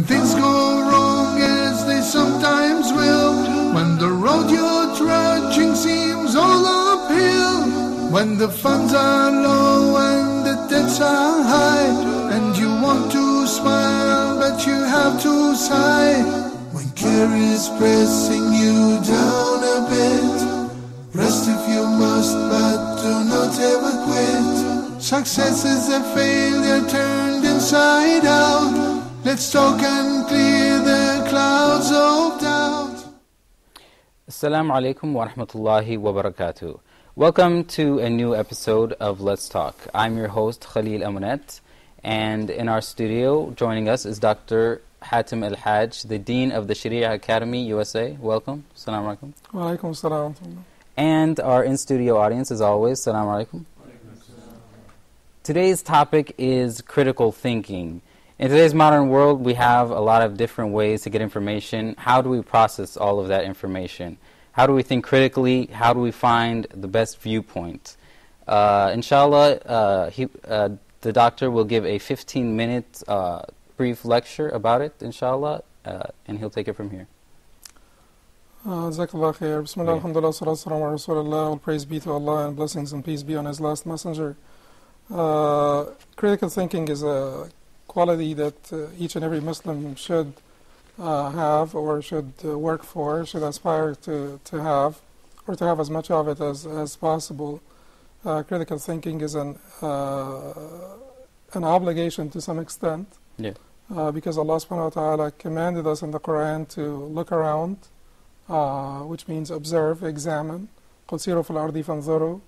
things go wrong as they sometimes will, when the road you're trudging seems all uphill, when the funds are low and the debts are high, and you want to smile but you have to sigh, when care is pressing you down a bit, rest if you must but do not ever quit. Success is a failure turned inside out. Let's talk and clear the clouds of doubt. Assalamu alaikum wa rahmatullahi wa barakatuh. Welcome to a new episode of Let's Talk. I'm your host Khalil Amunet, and in our studio joining us is Dr. Hatim Al-Hajj, the Dean of the Sharia Academy USA. Welcome. Assalamu alaikum. Wa alaikum assalam. And our in-studio audience, as always, Assalamu alaikum. Today's topic is critical thinking. In today's modern world, we have a lot of different ways to get information. How do we process all of that information? How do we think critically? How do we find the best viewpoint? Inshallah, the doctor will give a 15-minute brief lecture about it, inshallah, and he'll take it from here. Jazakallah khair. Bismillah, alhamdulillah, salatu wassalamu ala rasulillah. All praise be to Allah and blessings and peace be on His last messenger. Critical thinking is a quality that each and every Muslim should have, or should work for, should aspire to have, or to have as much of it as possible. Critical thinking is an obligation to some extent, because Allah subhanahu wa ta'ala commanded us in the Quran to look around, which means observe, examine. قُلْ سِيرُوا فِي الْأَرْضِ فَانْظُرُوا.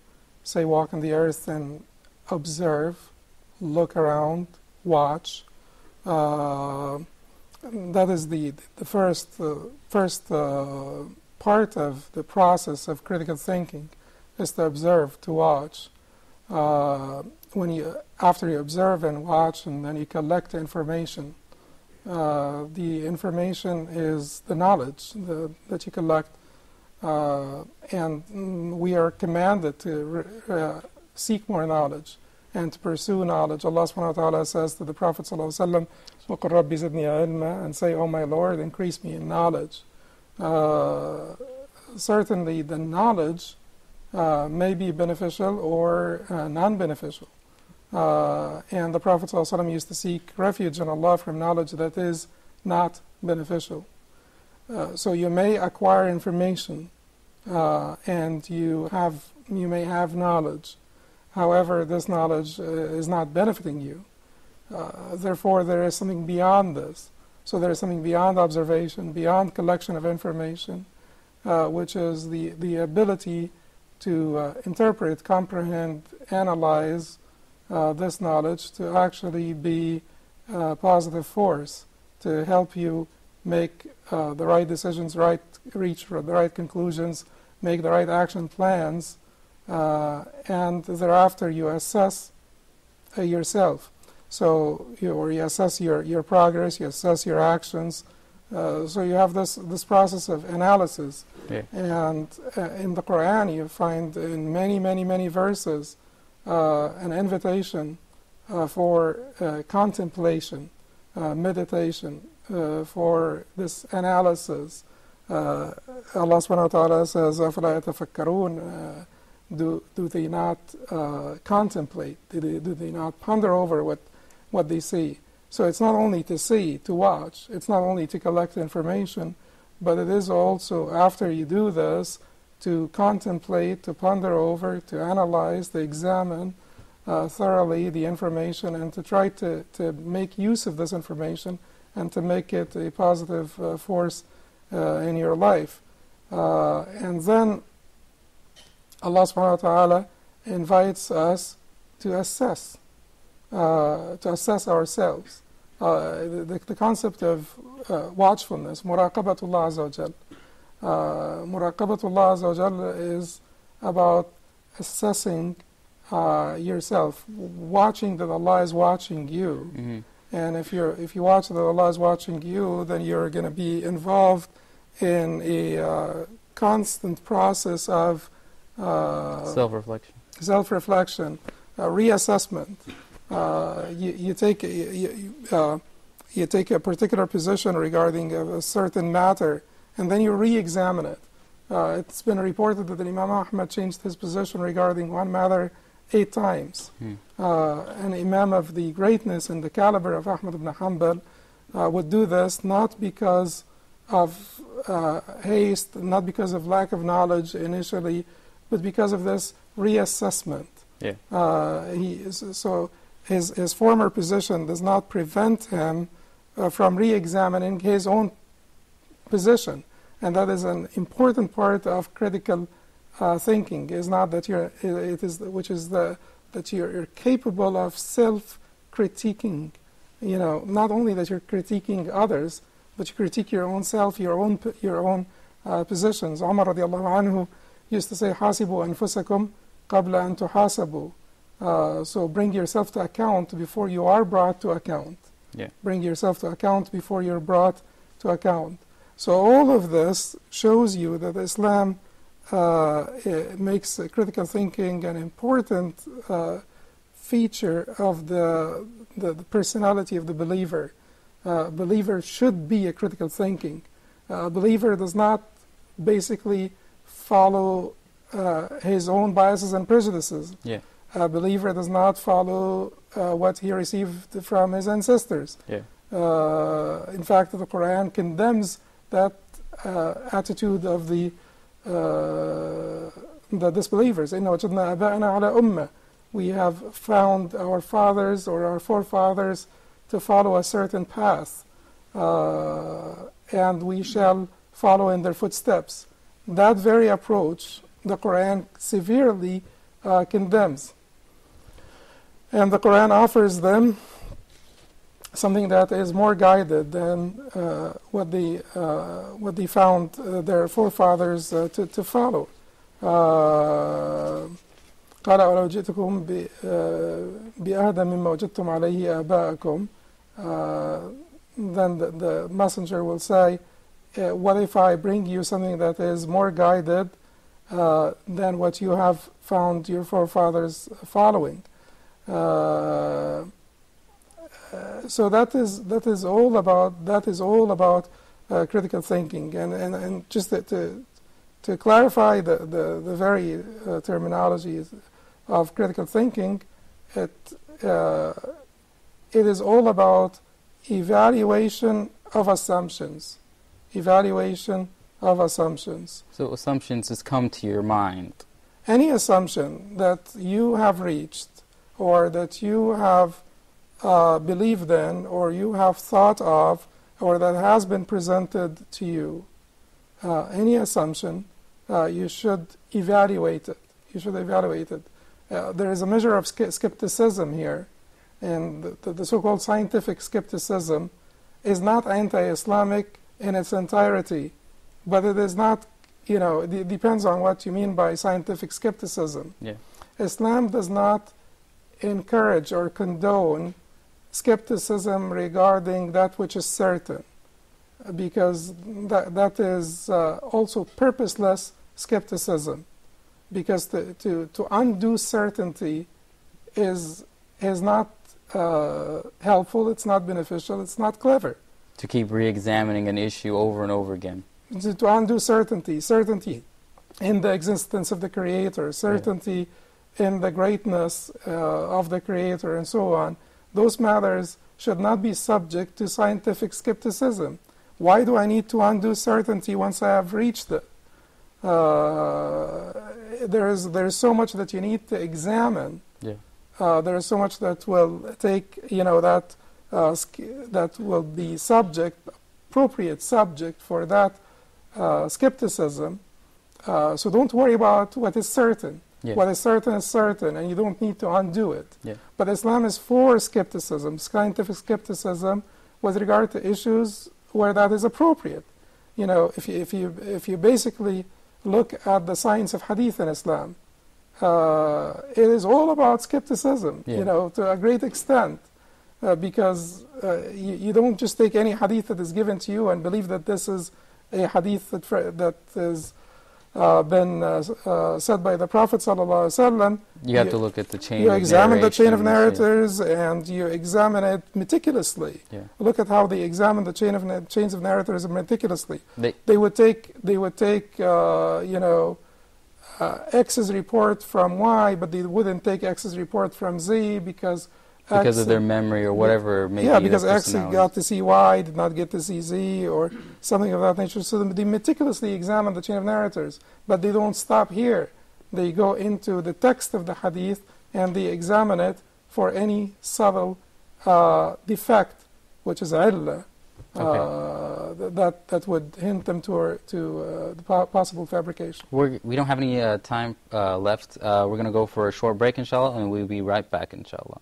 Say, walk in the earth and observe, look around, watch. That is the first part of the process of critical thinking, is to observe, to watch. After you observe and watch, and then you collect information. The information is the knowledge that you collect, and we are commanded to seek more knowledge and to pursue knowledge. Allah subhanahu wa ta'ala says to the Prophet sallallahu alaihi wasallam, وَقُلْ رَبِّ زِدْنِي عِلْمًا, and say, "O my Lord, increase me in knowledge." Certainly the knowledge may be beneficial or non-beneficial. And the Prophet ﷺ used to seek refuge in Allah from knowledge that is not beneficial. So you may acquire information, and you may have knowledge. However, this knowledge is not benefiting you. Therefore, there is something beyond this. So there is something beyond observation, beyond collection of information, which is the ability to interpret, comprehend, analyze this knowledge to actually be a positive force to help you make the right decisions, reach the right conclusions, make the right action plans, and thereafter you assess yourself. So you assess your progress, you assess your actions. So you have this process of analysis. And in the Quran you find in many verses an invitation for contemplation, meditation, for this analysis. Allah subhanahu wa ta'ala says, أَفَلَا يَتَفَكَّرُونَ, do they not contemplate, do they not ponder over what they see? So it's not only to see, to watch, it's not only to collect information, but it is also, after you do this, to contemplate, to ponder over, to analyze, to examine thoroughly the information, and to try to make use of this information and to make it a positive force in your life. And then Allah subhanahu wa ta'ala invites us to assess ourselves. The concept of watchfulness, muraqabatullah azza wa jal. Muraqabatullah azza wa jal is about assessing yourself, watching that Allah is watching you. Mm-hmm. And if you watch that Allah is watching you, then you're going to be involved in a constant process of self-reflection, reassessment. You take you take a particular position regarding a certain matter, and then you re-examine it. It's been reported that Imam Ahmad changed his position regarding one matter 8 times. An Imam of the greatness and the caliber of Ahmad ibn Hanbal would do this not because of haste, not because of lack of knowledge initially, but because of this reassessment. So his former position does not prevent him from re-examining his own position, and that is an important part of critical thinking. Is not that that you're capable of self-critiquing. Not only that you're critiquing others, but you critique your own self, your own positions. Umar radiallahu anhu used to say, "Hasibu anfusakum qabla an tuhasabu." So bring yourself to account before you are brought to account. Bring yourself to account before you're brought to account. So all of this shows you that Islam makes critical thinking an important feature of the personality of the believer. Believer should be a critical thinking. Believer does not basically follow his own biases and prejudices. A believer does not follow what he received from his ancestors. In fact, the Quran condemns that attitude of the disbelievers. إِنَّ وَجَدْنَا آبَاءَنَا عَلَى أُمَّةٍ. We have found our fathers or our forefathers to follow a certain path, and we shall follow in their footsteps. That very approach, the Quran severely condemns. And the Quran offers them something that is more guided than what they found their forefathers to follow. قال ولو جئتكم بأهدى مما وجدتم عليه آباءكم. Then the messenger will say, what if I bring you something that is more guided than what you have found your forefathers following? So that is all about critical thinking, and just to clarify the very terminology of critical thinking, it is all about evaluation of assumptions. So assumptions just come to your mind. Any assumption that you have reached, or that you have believed in, or you have thought of, or that has been presented to you, any assumption, you should evaluate it. There is a measure of skepticism here, and the so-called scientific skepticism is not anti-Islamic in its entirety, but it is not, it depends on what you mean by scientific skepticism. Islam does not encourage or condone skepticism regarding that which is certain, because that is also purposeless skepticism, because to undo certainty is not helpful, it's not beneficial, it's not clever. To keep re-examining an issue over and over again. To undo certainty in the existence of the Creator, certainty in the greatness of the Creator, and so on. Those matters should not be subject to scientific skepticism. Why do I need to undo certainty once I have reached it? There is so much that you need to examine. There is so much that will take, that will be appropriate subject for that skepticism. So don't worry about what is certain. What is certain, and you don't need to undo it. But Islam is for skepticism, scientific skepticism, with regard to issues where that is appropriate. If you basically look at the science of hadith in Islam, it is all about skepticism, to a great extent, because you don't just take any hadith that is given to you and believe that this is a hadith that is been said by the Prophet ﷺ, You have to look at the chain. You of examine the chain of narration, narrators, and you examine it meticulously. Yeah. Look at how they examine the chains of narrators meticulously. They would take X's report from Y, but they wouldn't take X's report from Z because of their memory or whatever. Maybe because X got to see Y, did not get to see Z, or something of that nature. So they meticulously examine the chain of narrators, but they don't stop here. They go into the text of the hadith and they examine it for any subtle defect, which is illah, that would hint them to the possible fabrication. We don't have any time left. We're going to go for a short break, inshallah, and we'll be right back, inshallah.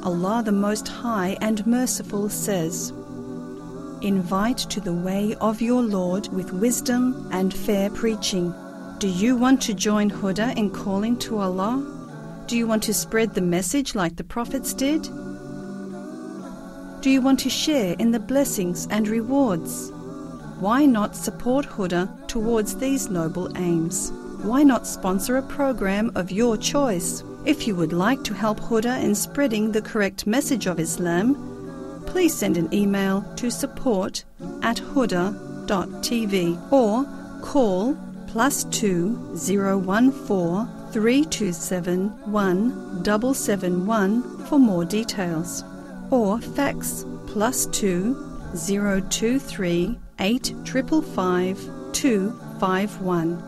Allah the Most High and Merciful says, "Invite to the way of your Lord with wisdom and fair preaching." Do you want to join Huda in calling to Allah? Do you want to spread the message like the prophets did? Do you want to share in the blessings and rewards? Why not support Huda towards these noble aims? Why not sponsor a program of your choice? If you would like to help Huda in spreading the correct message of Islam, please send an email to support@huda.tv or call +2 014 327 1771 for more details, or fax +2 023 855 251.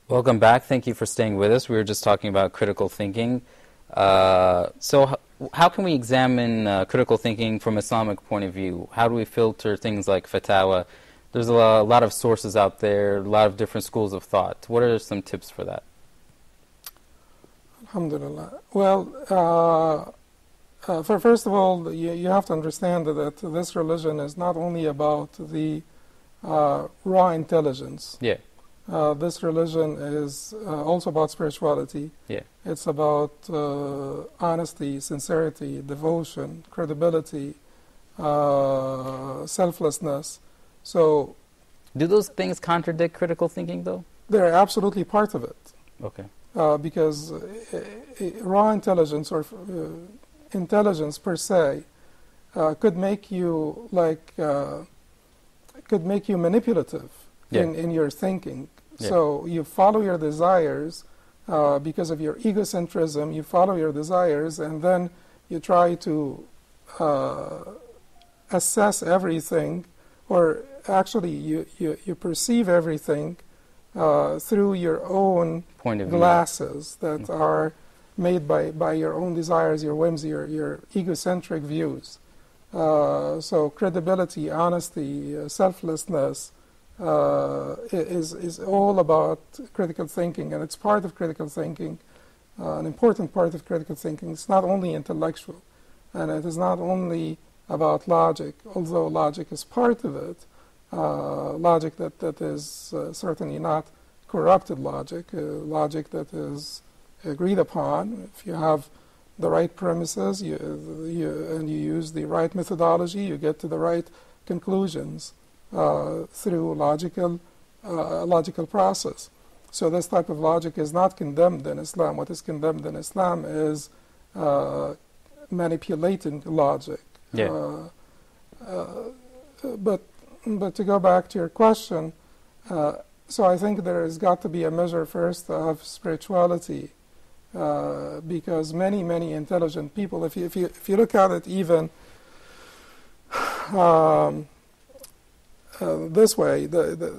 Welcome back. Thank you for staying with us. We were just talking about critical thinking. So how can we examine critical thinking from Islamic point of view? How do we filter things like fatwa? There's a lot of sources out there, a lot of different schools of thought. What are some tips for that? Alhamdulillah. Well, first of all, you have to understand that this religion is not only about the raw intelligence. Yeah. This religion is also about spirituality. Yeah. It's about honesty, sincerity, devotion, credibility, selflessness. So, do those things contradict critical thinking, though? They're absolutely part of it. Okay. Because raw intelligence or intelligence per se could make you manipulative in your thinking. Yeah. So you follow your desires because of your egocentrism. You follow your desires, and then you try to assess everything, or actually you perceive everything through your own point of view, glasses that are made by your own desires, your whims, your egocentric views. So credibility, honesty, selflessness is all about critical thinking, and it's part of critical thinking, an important part of critical thinking. It's not only intellectual, and it is not only about logic, although logic is part of it. Logic that is certainly not corrupted logic, logic that is agreed upon. If you have the right premises and you use the right methodology, you get to the right conclusions through logical process. So this type of logic is not condemned in Islam. What is condemned in Islam is manipulating logic. Yeah. But to go back to your question, so I think there has got to be a measure first of spirituality, because many intelligent people, if you look at it even this way, the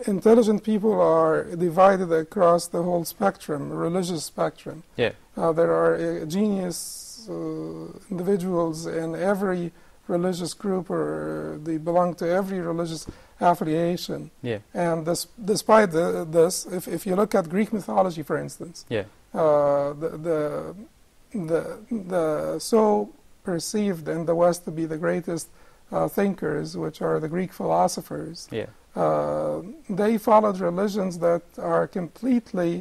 intelligent people are divided across the whole spectrum, religious spectrum. Yeah. There are genius individuals in every religious group, or they belong to every religious affiliation. Yeah. And despite this, if you look at Greek mythology, for instance, yeah. The so perceived in the West to be the greatest thinkers, which are the Greek philosophers, Yeah. They followed religions that are completely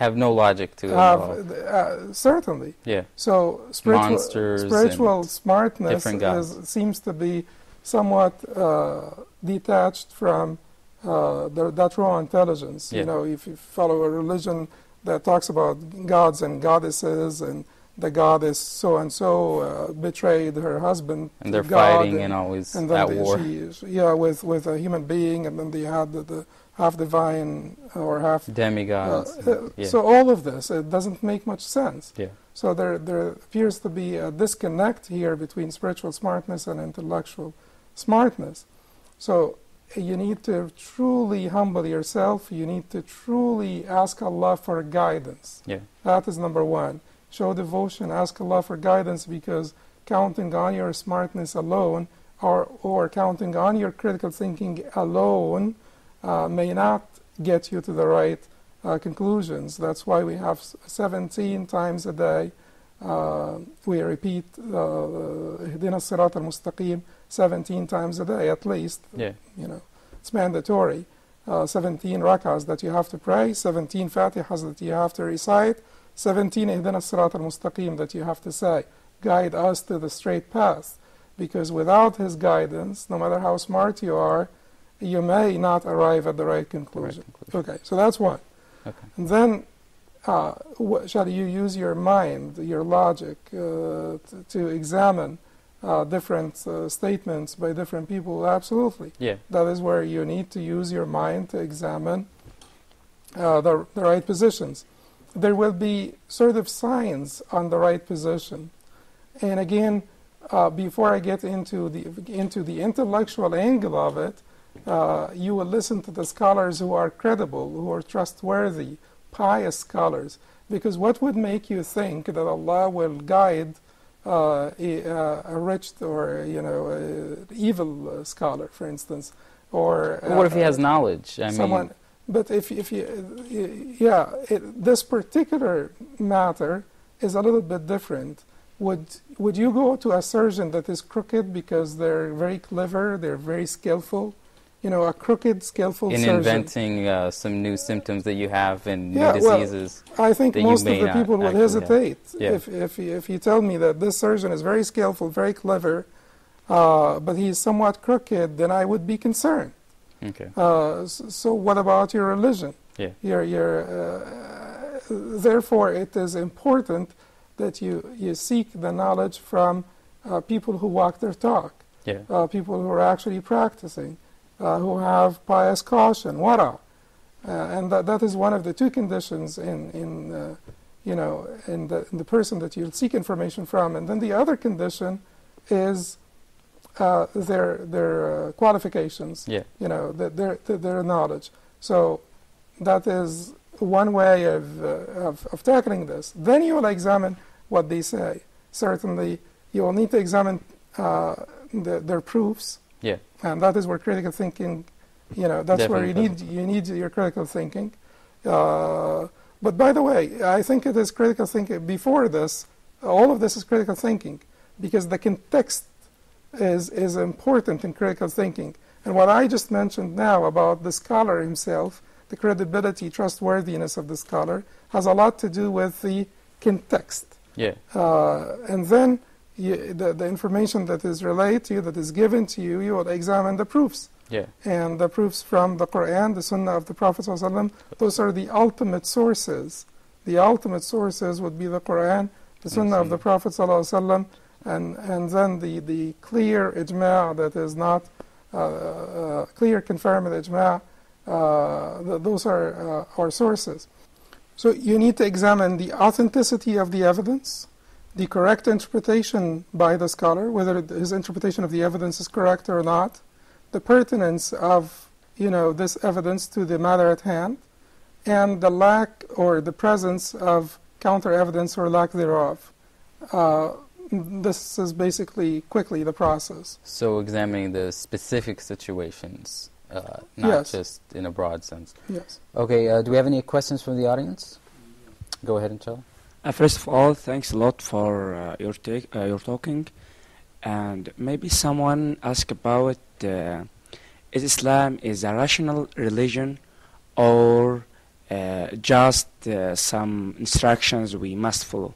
Have no logic to it at all. certainly. Yeah. So Monsters spiritual and smartness different gods. seems to be somewhat detached from that raw intelligence. Yeah. You know, if you follow a religion that talks about gods and goddesses, and the goddess so and so betrayed her husband, And they're God, fighting and always and then at war. with a human being, and then they had the half divine or half Demigods. Yeah. So all of this, it doesn't make much sense. Yeah. So there appears to be a disconnect here between spiritual smartness and intellectual smartness. So you need to truly humble yourself. You need to truly ask Allah for guidance. Yeah. That is number one. Show devotion, ask Allah for guidance, because counting on your smartness alone or counting on your critical thinking alone may not get you to the right conclusions. That's why we have 17 times a day we repeat اهدنا الصراط المستقيم 17 times a day at least. Yeah. You know, it's mandatory. 17 rakahs that you have to pray, 17 fatihas that you have to recite, 17 اهدنا الصراط المستقيم that you have to say. Guide us to the straight path. Because without His guidance, no matter how smart you are, you may not arrive at the right conclusion. Okay, so that's one. Okay. And then, shall you use your mind, your logic, to examine different statements by different people? Absolutely. Yeah. That is where you need to use your mind to examine the right positions. There will be sort of signs on the right position. And again, before I get into the intellectual angle of it, you will listen to the scholars who are credible, who are trustworthy, pious scholars. Because what would make you think that Allah will guide a rich or evil scholar, for instance, or What if he has knowledge? I someone? mean, But if you, this particular matter is a little bit different. Would you go to a surgeon that is crooked because they're very clever, they're very skillful? You know, a crooked, skillful in surgeon. inventing some new symptoms that you have and new Yeah, well, diseases. I think that you most of may the not people would actually have. hesitate Yeah. if you tell me that this surgeon is very skillful, very clever, but he's somewhat crooked, then I would be concerned. Okay. So what about your religion? Yeah. Therefore, it is important that you seek the knowledge from people who walk their talk, Yeah. people who are actually practicing, who have pious caution, wara. And that is one of the two conditions in the person that you'll seek information from. And then the other condition is their qualifications, Yeah. their knowledge. So that is one way of tackling this. Then you will examine what they say. Certainly, you will need to examine their proofs. Yeah. And that is where critical thinking, that's where you need your critical thinking. But by the way, I think it is critical thinking. Before this, all of this is critical thinking, because the context is important in critical thinking. And what I just mentioned now about the scholar himself, the credibility, trustworthiness of the scholar, has a lot to do with the context. Yeah. And then the information that is relayed to you, that is given to you, you will examine the proofs. Yeah. And the proofs from the Quran, the Sunnah of the Prophet ﷺ, those are the ultimate sources. The ultimate sources would be the Quran, the Sunnah of the Prophet ﷺ, and then the clear ijma' that is not clear confirmed ijma'. Those are our sources. So you need to examine the authenticity of the evidence, the correct interpretation by the scholar, whether his interpretation of the evidence is correct or not, the pertinence of this evidence to the matter at hand, and the lack or the presence of counter evidence or lack thereof. This is basically quickly the process. So examining the specific situations, not Yes. just in a broad sense. Yes. Okay, do we have any questions from the audience? Go ahead, inshallah. First of all, thanks a lot for your talking. And maybe someone asked about is Islam is a rational religion or just some instructions we must follow?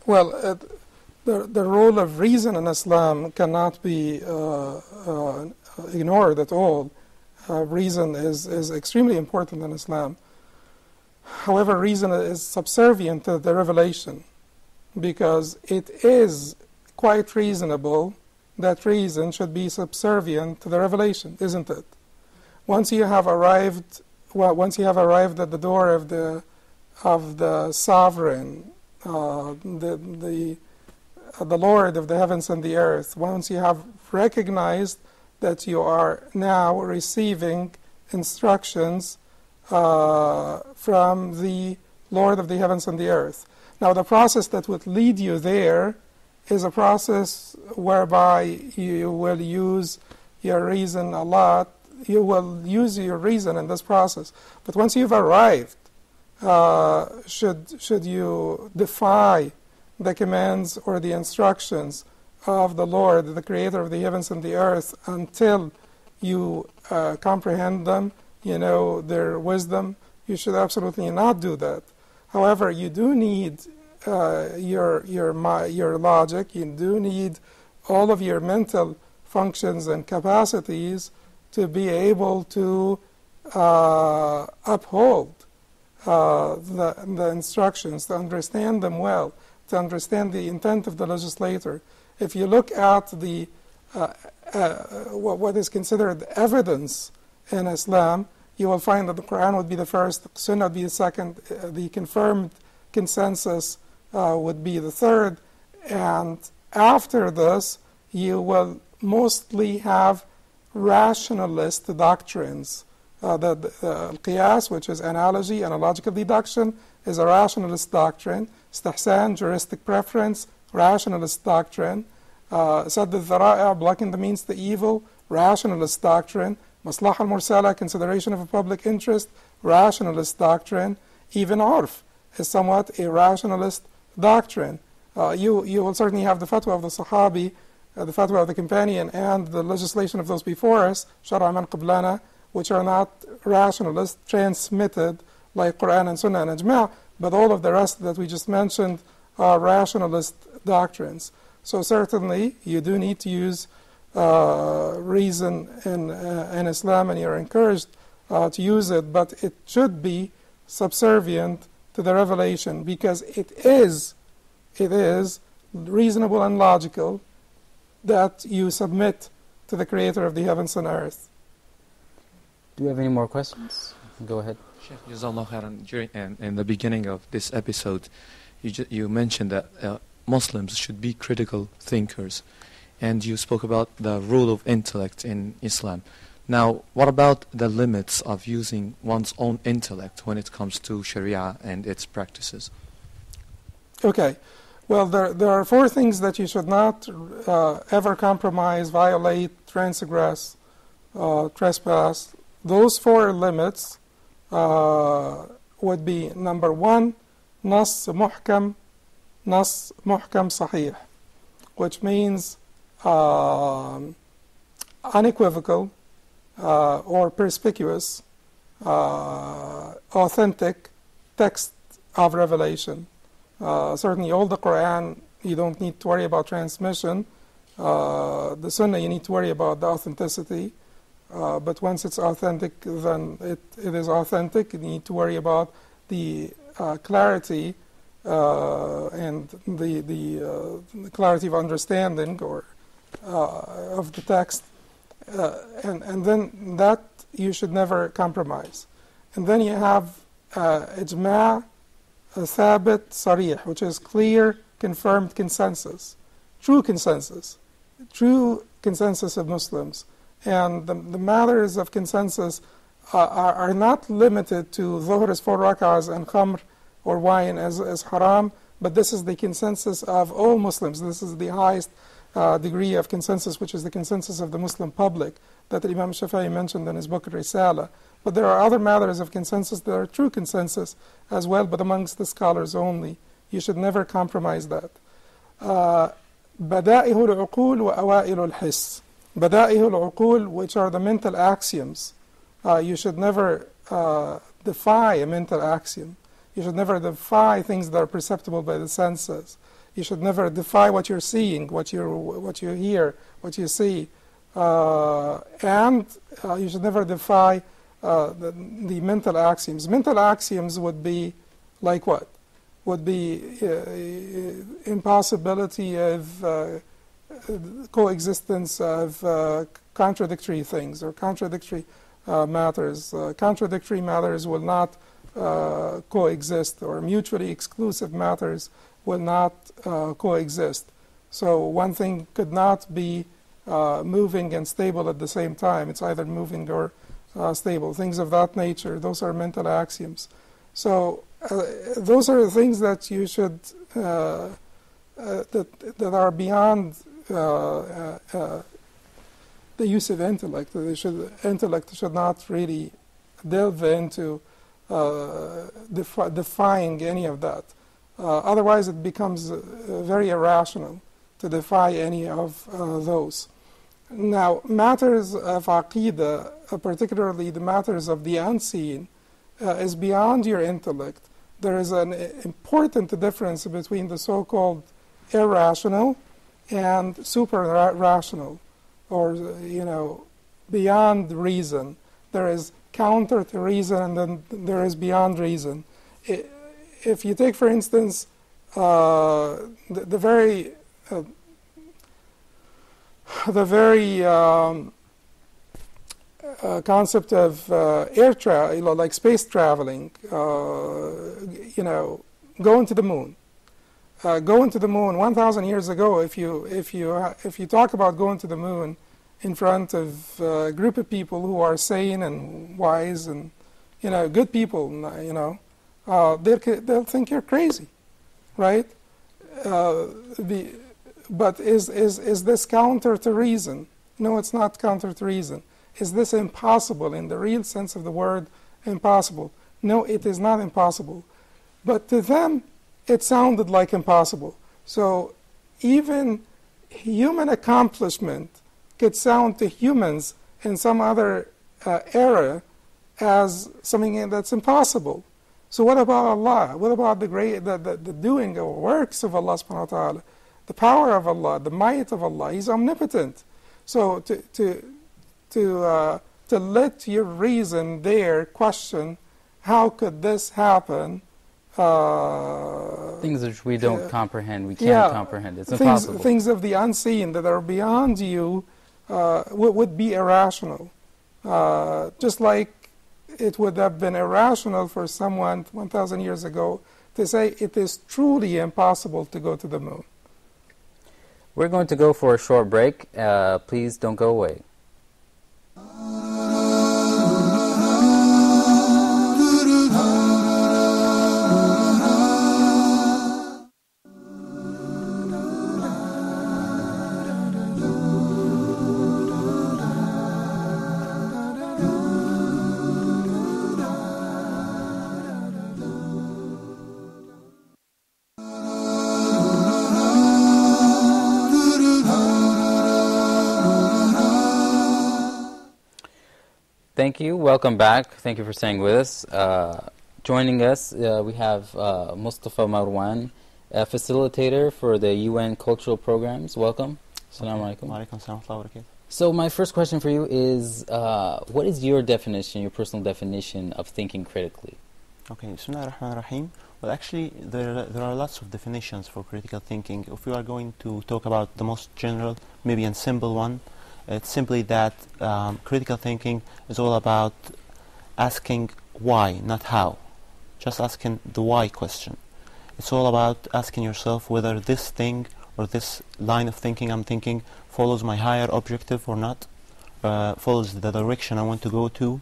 Well, the role of reason in Islam cannot be ignored at all. Reason is extremely important in Islam. However, reason is subservient to the revelation, because it is quite reasonable that reason should be subservient to the revelation, isn't it? Once you have arrived at the door of the sovereign, the Lord of the heavens and the earth, once you have recognized that you are now receiving instructions from the Lord of the heavens and the earth. Now, the process that would lead you there is a process whereby you will use your reason a lot. You will use your reason in this process. But once you've arrived, should you defy the commands or the instructions of the Lord, the Creator of the heavens and the earth, until you comprehend them, you know their wisdom? You should absolutely not do that. However, you do need your logic. You do need all of your mental functions and capacities to be able to uphold the instructions, to understand them well, to understand the intent of the legislator. If you look at the what is considered evidence in Islam, you will find that the Quran would be the first, the Sunnah would be the second, the confirmed consensus would be the third, and after this you will mostly have rationalist doctrines. The Qiyas, which is analogy, analogical deduction, is a rationalist doctrine. Istihsan, juristic preference, rationalist doctrine. Sadd al-Dhara'a, blocking the means to evil, rationalist doctrine. Maslaha al-Mursala, consideration of a public interest, rationalist doctrine. Even Urf is somewhat a rationalist doctrine. You will certainly have the fatwa of the Sahabi, the fatwa of the companion, and the legislation of those before us, Shara' man qablana, which are not rationalist, transmitted like Quran and Sunnah and Ijma', but all of the rest that we just mentioned are rationalist doctrines. So certainly you do need to use reason in Islam, and you're encouraged to use it, but it should be subservient to the revelation, because it is reasonable and logical that you submit to the Creator of the heavens and earth. Do you have any more questions? Go ahead. Sheikh, Jazakallah khairan. In the beginning of this episode, you mentioned that Muslims should be critical thinkers, and you spoke about the role of intellect in Islam. Now, what about the limits of using one's own intellect when it comes to Sharia and its practices? Okay. Well, there are four things that you should not ever compromise, violate, transgress, trespass. Those four limits would be, number one, Nas Muhkam Sahih, which means unequivocal or perspicuous, authentic text of revelation. Certainly all the Quran, you don't need to worry about transmission. The Sunnah, you need to worry about the authenticity. But once it's authentic, then it is authentic. You need to worry about the clarity and the clarity of understanding or of the text. And then that you should never compromise. And then you have ijma' thabit sarih, which is clear, confirmed consensus, true consensus of Muslims. And the matters of consensus are not limited to dhuhr as 4 rak'ahs and khamr or wine as haram, but this is the consensus of all Muslims. This is the highest degree of consensus, which is the consensus of the Muslim public that Imam Shafi'i mentioned in his book Risala. But there are other matters of consensus that are true consensus as well, but amongst the scholars only. You should never compromise that. بدائه العقول وأوائل الحس. بدائه العقول, which are the mental axioms. You should never defy a mental axiom. You should never defy things that are perceptible by the senses. You should never defy what you're seeing, what you hear, what you see. And you should never defy the mental axioms. Mental axioms would be like what? Would be impossibility of coexistence of contradictory things or contradictory matters. Contradictory matters will not coexist, or mutually exclusive matters will not coexist. So one thing could not be moving and stable at the same time. It's either moving or stable. Things of that nature, those are mental axioms. So those are the things that you should, that are beyond the use of intellect. Intellect should not really delve into defying any of that. Otherwise it becomes very irrational to defy any of those. Now, matters of Aqidah, particularly the matters of the unseen, is beyond your intellect. There is an important difference between the so-called irrational and super-rational, or, beyond reason. There is counter to reason, and then there is beyond reason. If you take, for instance, the very concept of air travel, like space traveling, going to the moon. Going to the moon 1,000 years ago, if you talk about going to the moon in front of a group of people who are sane and wise and good people, they'll think you're crazy, right? But is this counter to reason? No, it's not counter to reason. Is this impossible in the real sense of the word impossible? No, it is not impossible. But to them, it sounded like impossible. So even human accomplishment could sound to humans in some other era as something that's impossible. So what about Allah? What about the doing of works of Allah subhanahu wa ta'ala? The power of Allah, the might of Allah. He's omnipotent. So to let your reason there question, how could this happen? Things which we don't comprehend, we can't comprehend. It's impossible. Things of the unseen that are beyond you would be irrational. Just like it would have been irrational for someone 1,000 years ago to say it is truly impossible to go to the moon. We're going to go for a short break. Please don't go away. Thank you. Welcome back. Thank you for staying with us. Joining us, we have Mustafa Marwan, a facilitator for the UN Cultural Programs. Welcome. Assalamu alaikum. Wa alaikum assalam wa rahmatullah. So my first question for you is, what is your definition, your personal definition of thinking critically? Okay, Bismillah ar-Rahman ar-Rahim. Well, actually, there are lots of definitions for critical thinking. If we are going to talk about the most general, maybe and simple one, it's simply that critical thinking is all about asking why, not how. Just asking the why question. It's all about asking yourself whether this thing or this line of thinking I'm thinking follows my higher objective or not, follows the direction I want to go to.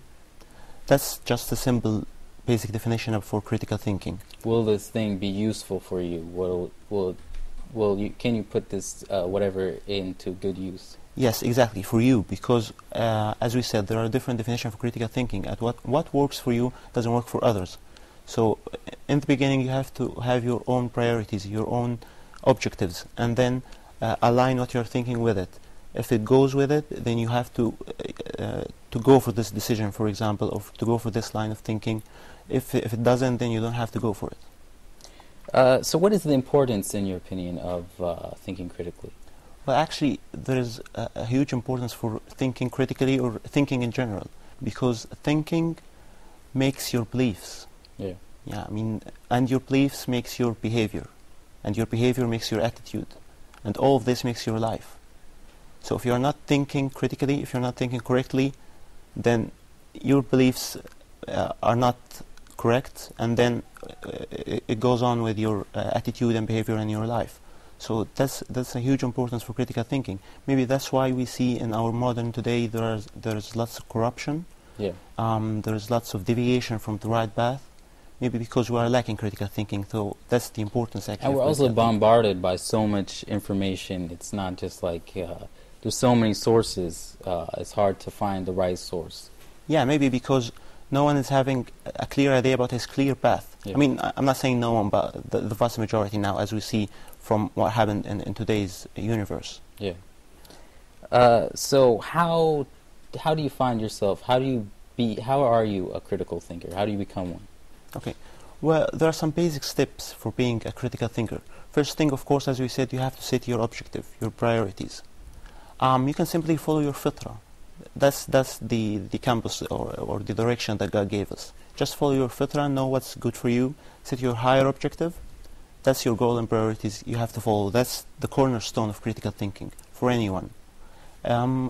That's just a simple, basic definition for critical thinking. Will this thing be useful for you? Will can you put this whatever into good use? Yes, exactly, for you, because as we said, there are different definitions of critical thinking. At what works for you doesn't work for others. So in the beginning, you have to have your own priorities, your own objectives, and then align what you're thinking with it. If it goes with it, then you have to go for this decision, for example, or to go for this line of thinking. If it doesn't, then you don't have to go for it. So what is the importance, in your opinion, of thinking critically? Well, actually, there is a huge importance for thinking critically or thinking in general, because thinking makes your beliefs. Yeah. Yeah, I mean, and your beliefs makes your behavior, and your behavior makes your attitude, and all of this makes your life. So if you're not thinking critically, if you're not thinking correctly, then your beliefs are not correct, and then it goes on with your attitude and behavior in your life. So that's a huge importance for critical thinking. Maybe that's why we see in our modern today there's lots of corruption. Yeah. There's lots of deviation from the right path. Maybe because we are lacking critical thinking. So that's the importance actually. And we're also bombarded by so much information. It's not just like there's so many sources. It's hard to find the right source. Yeah, maybe because no one is having a clear idea about his clear path. Yeah. I mean, I'm not saying no one, but the vast majority now, as we see from what happened in today's universe. Yeah. So how do you find yourself? How are you a critical thinker? How do you become one? Okay. Well, there are some basic steps for being a critical thinker. First thing, of course, as we said, you have to set your objective, your priorities. You can simply follow your fitrah. That's the compass or the direction that God gave us. Just follow your fitrah, know what's good for you, set your higher objective. That's your goal and priorities you have to follow. That's the cornerstone of critical thinking for anyone.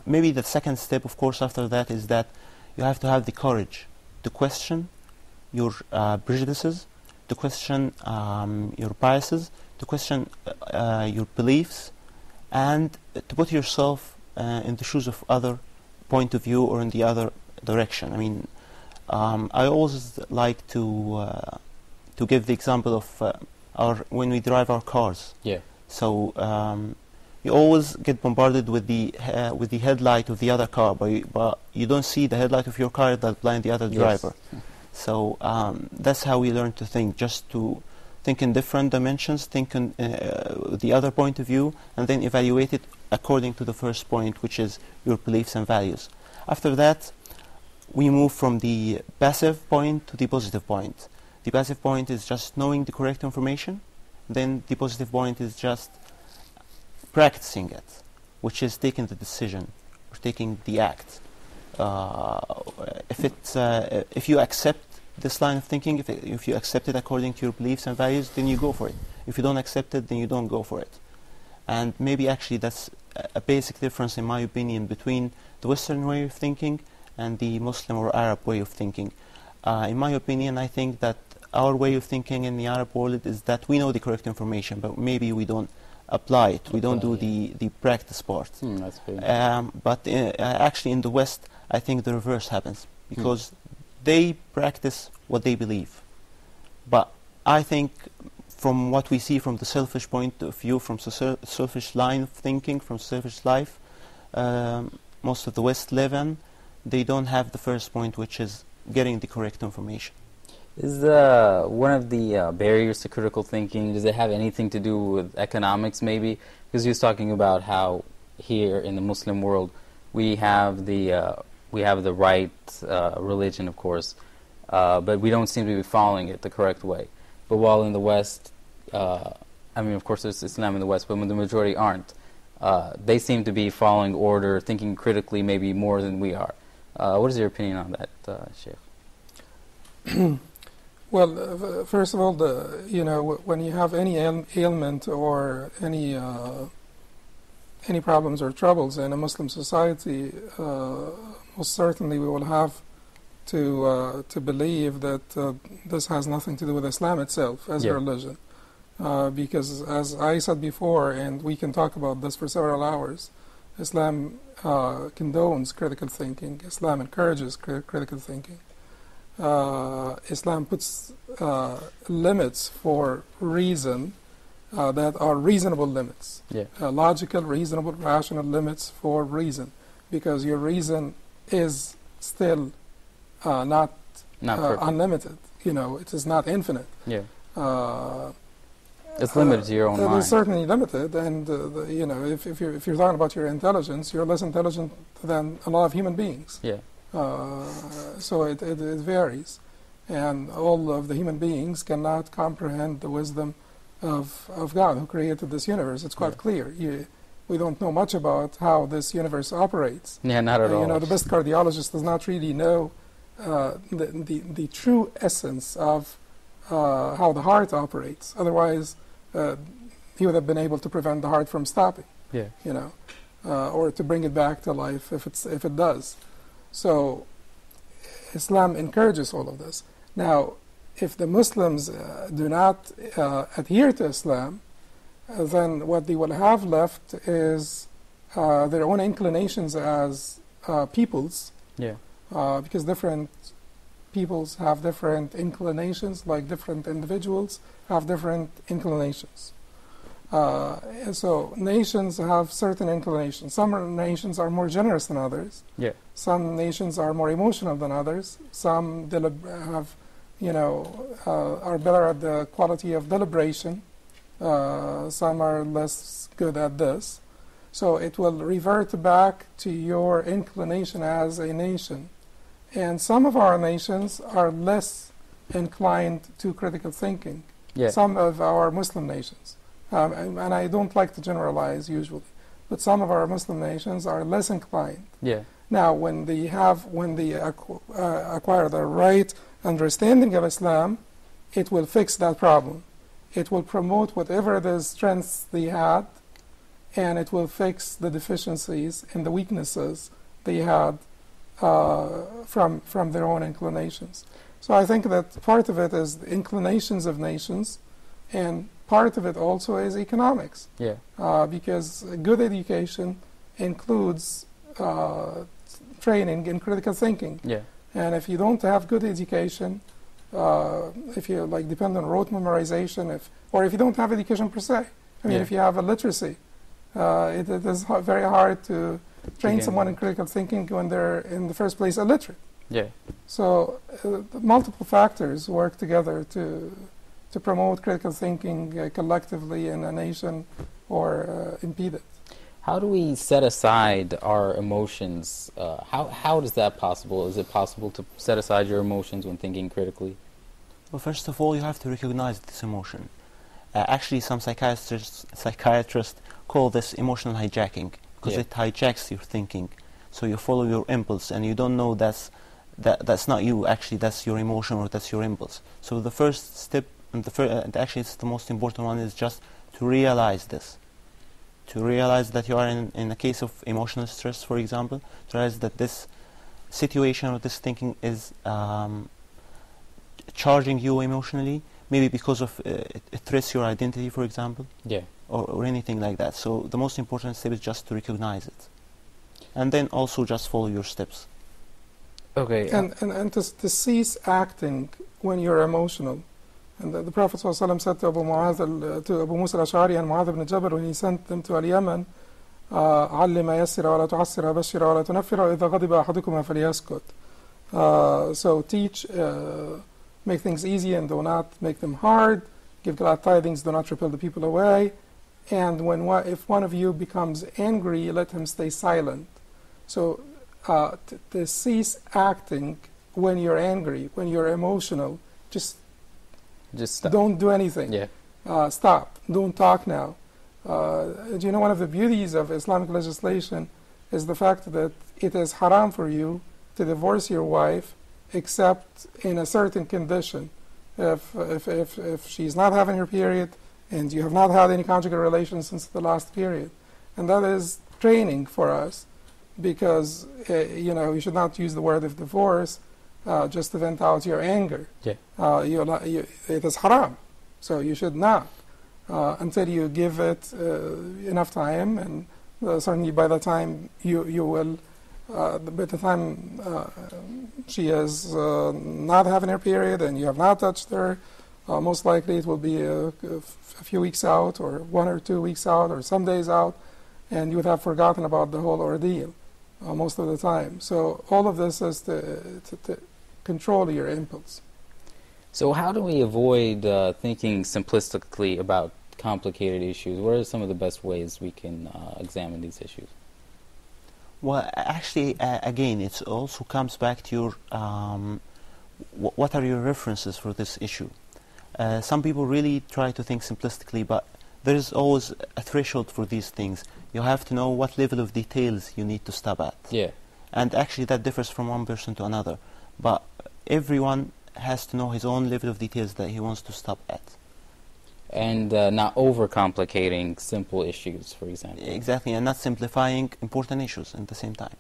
Maybe the second step, of course, after that is that you have to have the courage to question your prejudices, to question your biases, to question your beliefs, and to put yourself in the shoes of other point of view or in the other direction. I mean, I always like to give the example of when we drive our cars. Yeah. So you always get bombarded with the headlight of the other car, but you don't see the headlight of your car that blind the other driver. Yes. So that's how we learn to think, just to think in different dimensions, think in the other point of view, and then evaluate it according to the first point, which is your beliefs and values. After that, we move from the passive point to the positive point. The passive point is just knowing the correct information. Then the positive point is just practicing it, which is taking the decision or taking the act. If you accept this line of thinking, if you accept it according to your beliefs and values, then you go for it. If you don't accept it, then you don't go for it. And maybe actually that's a basic difference, in my opinion, between the Western way of thinking and the Muslim or Arab way of thinking. In my opinion, I think that our way of thinking in the Arab world is that we know the correct information, but maybe we don't apply it. We don't do the practice part. That's fair. But actually in the West, I think the reverse happens, because they practice what they believe. But I think from what we see from the selfish point of view, from selfish line of thinking, from selfish life, most of the West live in, they don't have the first point, which is getting the correct information. Is one of the barriers to critical thinking, does it have anything to do with economics maybe? Because you was talking about how here in the Muslim world we have the right religion, of course, but we don't seem to be following it the correct way. But while in the West, I mean, of course there's Islam in the West, but when the majority aren't, they seem to be following order, thinking critically maybe more than we are. What is your opinion on that, Sheikh? Well, first of all, when you have any ailment or any problems or troubles in a Muslim society, most certainly we will have to believe that this has nothing to do with Islam itself as a religion, because as I said before, and we can talk about this for several hours, Islam condones critical thinking. Islam encourages critical thinking. Islam puts limits for reason that are reasonable limits. Yeah. Logical, reasonable, rational limits for reason, because your reason is still not perfect. unlimited. It is not infinite. Yeah. It's limited to your own mind. It is certainly limited, and if you're talking about your intelligence, you're less intelligent than a lot of human beings. Yeah. So it varies, and all of the human beings cannot comprehend the wisdom of God who created this universe. It's quite clear. We don't know much about how this universe operates. Yeah, not at all. The best cardiologist does not really know the true essence of how the heart operates. Otherwise, he would have been able to prevent the heart from stopping. Yeah. Or to bring it back to life if it does. So, Islam encourages all of this. Now, if the Muslims do not adhere to Islam, then what they will have left is their own inclinations as peoples. Yeah. Because different peoples have different inclinations, like different individuals have different inclinations. And so nations have certain inclinations. Some nations are more generous than others. Yeah. Some nations are more emotional than others. Some have, are better at the quality of deliberation. Some are less good at this. So it will revert back to your inclination as a nation. And some of our nations are less inclined to critical thinking. Yeah. Some of our Muslim nations. And I don't like to generalize usually, but some of our Muslim nations are less inclined. Yeah. Now, when they acquire the right understanding of Islam, it will fix that problem. It will promote whatever the strengths they had, and it will fix the deficiencies and the weaknesses they had from their own inclinations. So I think that part of it is the inclinations of nations, and part of it also is economics. Yeah. Because good education includes training in critical thinking. Yeah. And if you don't have good education, if you depend on rote memorization, or if you don't have education per se, if you have illiteracy, it is very hard to train someone in critical thinking when they're in the first place illiterate. Yeah. So multiple factors work together to promote critical thinking collectively in a nation or impede it. How do we set aside our emotions? How is that possible? Is it possible to set aside your emotions when thinking critically? Well, first of all, you have to recognize this emotion. Actually, some psychiatrists call this emotional hijacking, because it hijacks your thinking. So you follow your impulse, and you don't know that's not you. Actually, that's your emotion, or that's your impulse. So the first step, and actually it's the most important one, is just to realize this. To realize that you are in a case of emotional stress, for example, to realize that this situation or this thinking is charging you emotionally, maybe because of it threats your identity, for example, or anything like that. So the most important step is just to recognize it, and then also just follow your steps. Okay. And to cease acting when you're emotional. And the Prophet ﷺ said to Abu Musa al-Ash'ari and Mu'adh ibn Jabal when he sent them to Al-Yaman, عَلِّمَ يَسِّرَ وَلَا تُعَسِّرَ بَشِّرَ وَلَا تُنَفِّرَ إِذَا غَضِبَ أَحَدُكُمَا فَلْيَسْكُتْ. So teach, make things easy and do not make them hard. Give glad tidings, do not repel the people away. And if one of you becomes angry, let him stay silent. So to cease acting when you're angry, when you're emotional, just stop. Don't do anything. Yeah. Stop. Don't talk now. Do you know one of the beauties of Islamic legislation is the fact that it is haram for you to divorce your wife except in a certain condition. If she's not having her period and you have not had any conjugal relations since the last period. And that is training for us, because you should not use the word of divorce just to vent out your anger. Yeah. It is haram, so you should not until you give it enough time, and certainly by the time you will, by the time she is not having her period and you have not touched her, most likely it will be a few weeks out, or 1 or 2 weeks out, or some days out, and you would have forgotten about the whole ordeal most of the time. So all of this is to control your impulse. So how do we avoid thinking simplistically about complicated issues? What are some of the best ways we can examine these issues? Well, actually, again, it also comes back to your what are your references for this issue. Some people really try to think simplistically, but there is always a threshold for these things. You have to know what level of details you need to stop at. Yeah. And actually that differs from one person to another. But everyone has to know his own level of details that he wants to stop at. And not overcomplicating simple issues, for example. Exactly, and not simplifying important issues at the same time.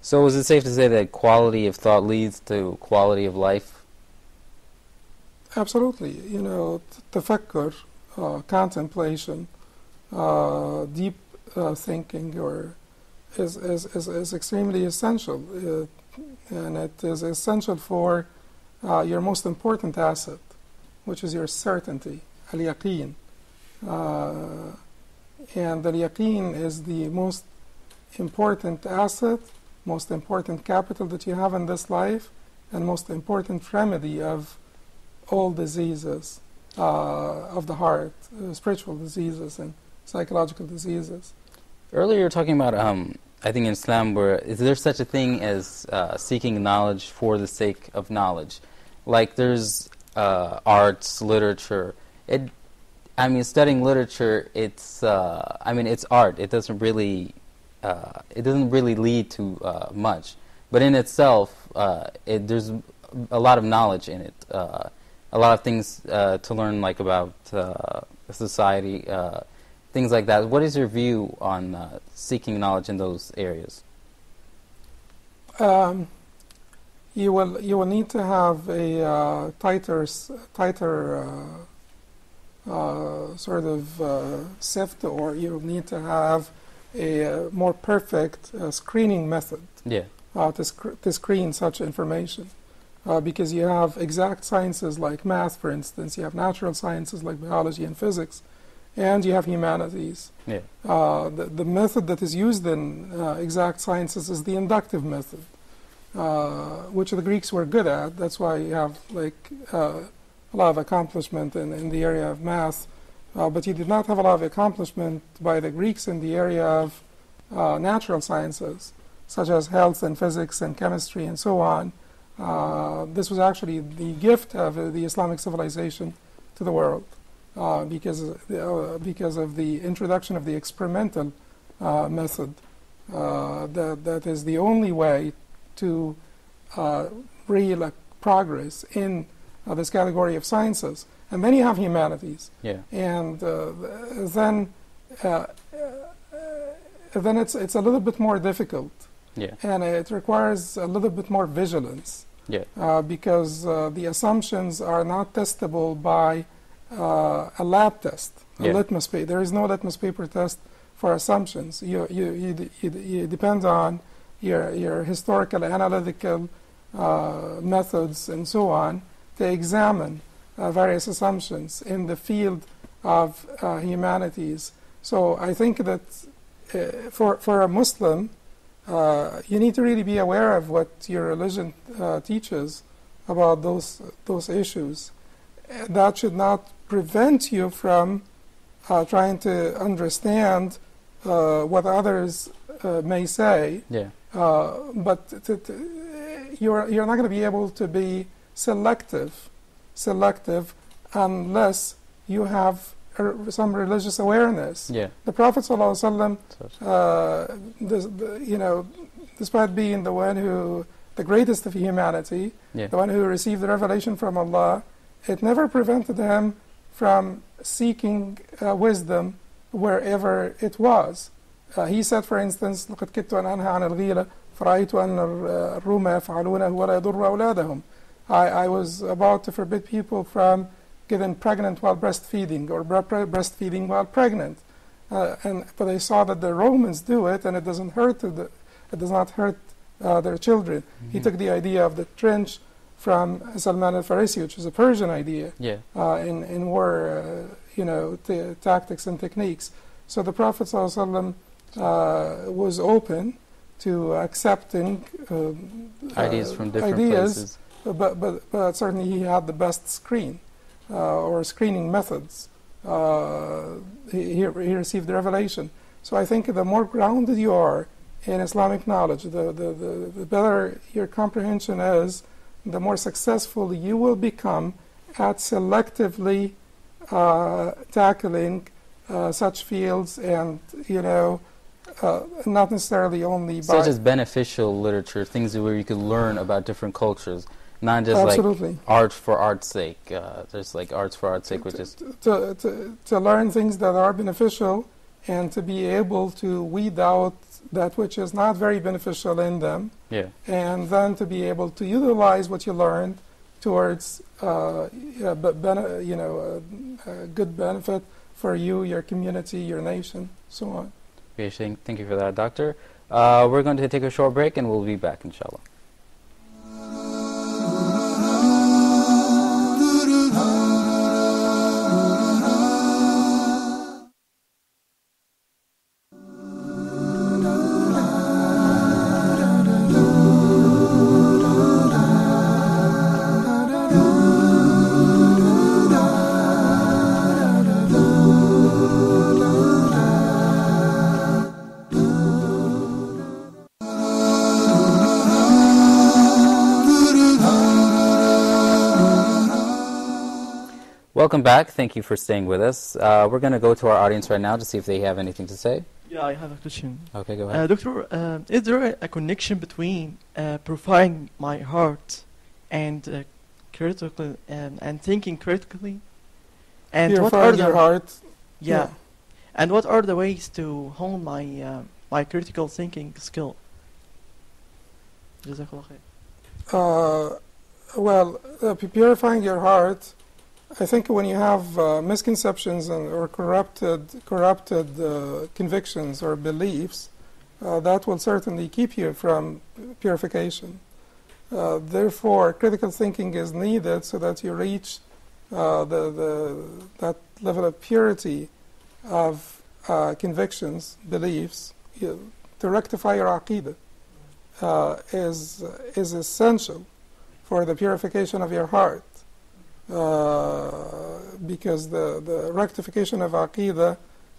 So is it safe to say that quality of thought leads to quality of life? Absolutely. You know, tafakkur, contemplation, deep thinking is extremely essential. And it is essential for your most important asset, which is your certainty, al-yaqeen. And the yaqeen is the most important asset, most important capital that you have in this life, and most important remedy of all diseases of the heart, spiritual diseases and psychological diseases. Earlier you were talking about, I think in Islam, is there such a thing as seeking knowledge for the sake of knowledge? Like there's arts, literature. Studying literature, it's art. It doesn't really lead to much. But in itself, there's a lot of knowledge in it. A lot of things to learn, like about society, things like that. What is your view on seeking knowledge in those areas? You will need to have a tighter sort of sift, or you need to have a more perfect screening method to screen such information. Because you have exact sciences like math, for instance, you have natural sciences like biology and physics, and you have humanities. Yeah. The method that is used in exact sciences is the inductive method, which the Greeks were good at. That's why you have a lot of accomplishment in the area of math, but you did not have a lot of accomplishment by the Greeks in the area of natural sciences, such as health and physics and chemistry and so on. This was actually the gift of the Islamic civilization to the world, because of the introduction of the experimental method. That is the only way to real progress in this category of sciences. And then you have humanities. Yeah. And then it's a little bit more difficult. Yeah. And it requires a little bit more vigilance. Yeah. Because the assumptions are not testable by a lab test, a litmus paper. There is no litmus paper test for assumptions. You depend on your historical, analytical methods and so on to examine various assumptions in the field of humanities. So I think that for a Muslim, you need to really be aware of what your religion teaches about those issues. That should not prevent you from trying to understand what others may say. Yeah. But you're not going to be able to be selective unless you have some religious awareness. Yeah. The Prophet ﷺ, despite being the greatest of humanity, the one who received the revelation from Allah, it never prevented him from seeking wisdom wherever it was. He said, for instance, لقد كدت أن أنهى عن الغيلة فرأيت أن الروم يفعلونه ولا يضر أولادهم. I was about to forbid people from getting pregnant while breastfeeding, or breastfeeding while pregnant, but I saw that the Romans do it, and it does not hurt their children. Mm-hmm. He took the idea of the trench from Salman al-Farisi, which is a Persian idea, Yeah. in war, tactics and techniques. So the Prophet ﷺ was open to accepting Ideas from different ideas, places. but certainly he had the best screen or screening methods. He received the revelation. So I think the more grounded you are in Islamic knowledge, the better your comprehension is, the more successful you will become at selectively tackling such fields, and not necessarily only by Such as beneficial literature, things where you could learn about different cultures, not just Absolutely. like art for art's sake. There's like arts for art's sake, which is to learn things that are beneficial, and to be able to weed out that which is not very beneficial in them, yeah. and then to be able to utilize what you learned towards good benefit for you, your community, your nation, so on. Okay, thank you for that, Doctor. We're going to take a short break, and we'll be back, inshallah. Welcome back. Thank you for staying with us. We're going to go to our audience right now to see if they have anything to say. Yeah, I have a question. Okay, go ahead. Doctor, is there a connection between purifying my heart and critical and thinking critically? And what are Purifying your heart. Yeah. And what are the ways to hone my my critical thinking skill? Jazakallah khair. Purifying your heart, I think when you have misconceptions or corrupted convictions or beliefs, that will certainly keep you from purification. Therefore, critical thinking is needed so that you reach that level of purity of convictions, beliefs. To rectify your aqidah is essential for the purification of your heart. Because the rectification of aqidah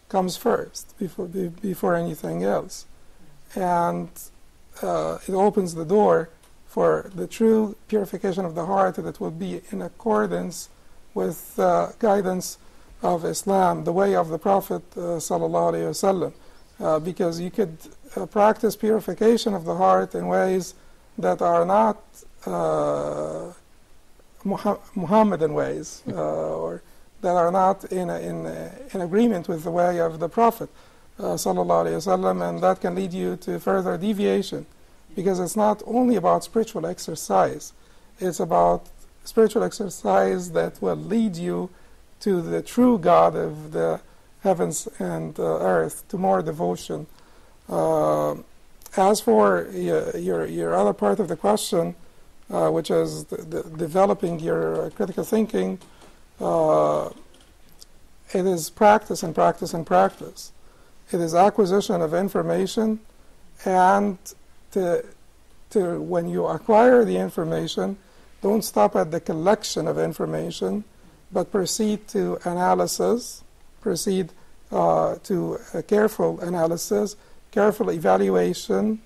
comes first before anything else, and it opens the door for the true purification of the heart that will be in accordance with the guidance of Islam, the way of the Prophet sallallahu alaihi wasallam. Because you could practice purification of the heart in ways that are not Muhammadan ways, or that are not in agreement with the way of the Prophet sallallahu alaihi wasallam, and that can lead you to further deviation, because it's not only about spiritual exercise, it's about spiritual exercise that will lead you to the true God of the heavens and earth, to more devotion. As for your other part of the question, which is developing your critical thinking, it is practice and practice and practice. It is acquisition of information, and when you acquire the information, don't stop at the collection of information, but proceed to analysis, proceed to a careful analysis, careful evaluation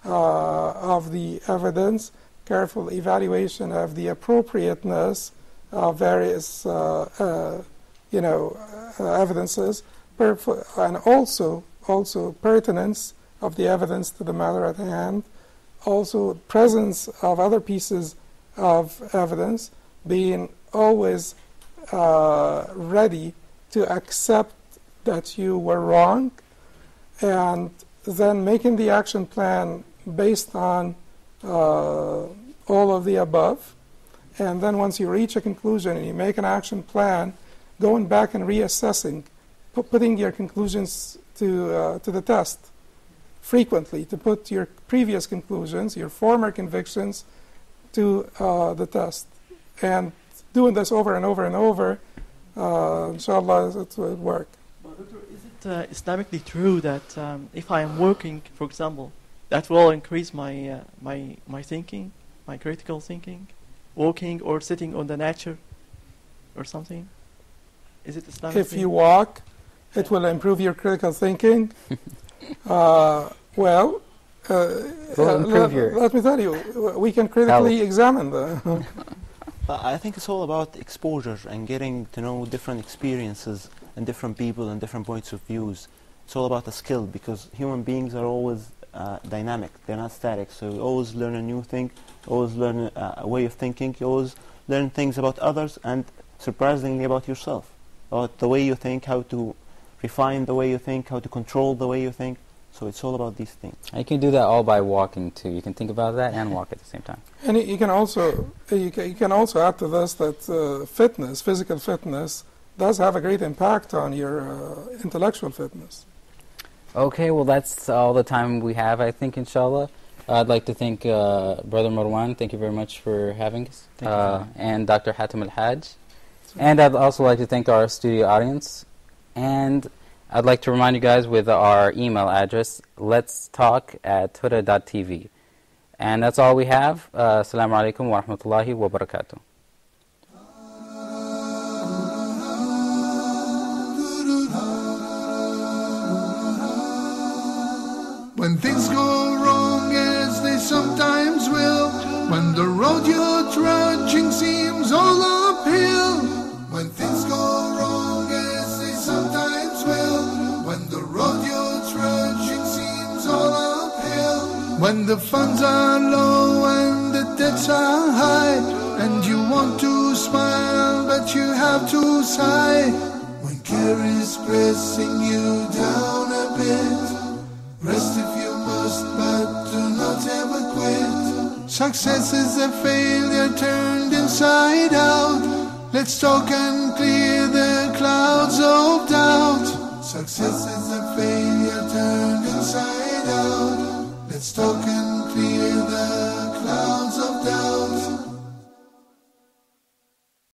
of the evidence, careful evaluation of the appropriateness of various evidences, and also pertinence of the evidence to the matter at hand, also presence of other pieces of evidence, being always ready to accept that you were wrong, and then making the action plan based on all of the above. And then once you reach a conclusion and you make an action plan, going back and reassessing, putting your conclusions to the test frequently, to put your previous conclusions, your former convictions, to the test. And doing this over and over and over, inshallah, it will work. But doctor, is it Islamically true that if I am working, for example, that will increase my my thinking, my critical thinking, walking or sitting on the nature, or something? Is it Islamic? If you walk, it will improve your critical thinking. Well, let me tell you, we can critically examine the. I think it's all about exposure and getting to know different experiences and different people and different points of views. It's all about a skill, because human beings are always dynamic. They're not static. So you always learn a new thing, always learn a way of thinking, you always learn things about others and surprisingly about yourself, about the way you think, how to refine the way you think, how to control the way you think. So it's all about these things. You can do that all by walking too. You can think about that and walk at the same time. And you can also add to this that fitness, physical fitness, does have a great impact on your intellectual fitness. Okay, well that's all the time we have, I think, inshallah. I'd like to thank Brother Marwan. Thank you very much for having us. And Dr. Hatem Al-Hajj. And I'd also like to thank our studio audience. And I'd like to remind you guys with our email address, letstalk@huda.tv. And that's all we have. Assalamu alaikum wa rahmatullahi wa barakatuh. When things go wrong, as they sometimes will, when the road you're trudging seems all uphill, when things go wrong, as they sometimes will, when the road you're trudging seems all uphill, when the funds are low and the debts are high, and you want to smile but you have to sigh, when care is pressing you down a bit, rest if you must, but do not ever quit. Success is a failure turned inside out. Let's talk and clear the clouds of doubt. Success is a failure turned inside out. Let's talk and clear the clouds of doubt.